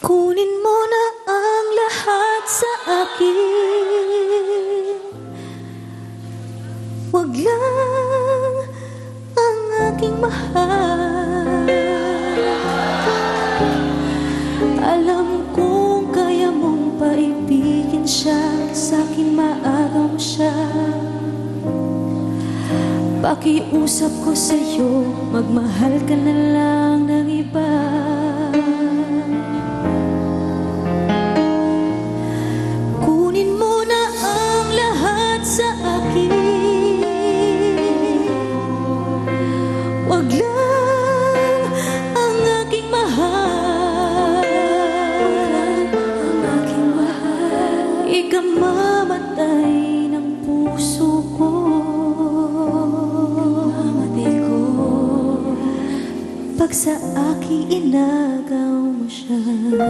Kunin mo na ang lahat sa akin. Wag lang ang aking mahal. Alam kong kaya mong paibigin siya, sa'kin maagaw mo siya. Pakiusap ko sa'yo, magmahal ka na lang ng iba. Kunin mo na ang lahat sa akin. Wag lang ang aking mahal. Ika man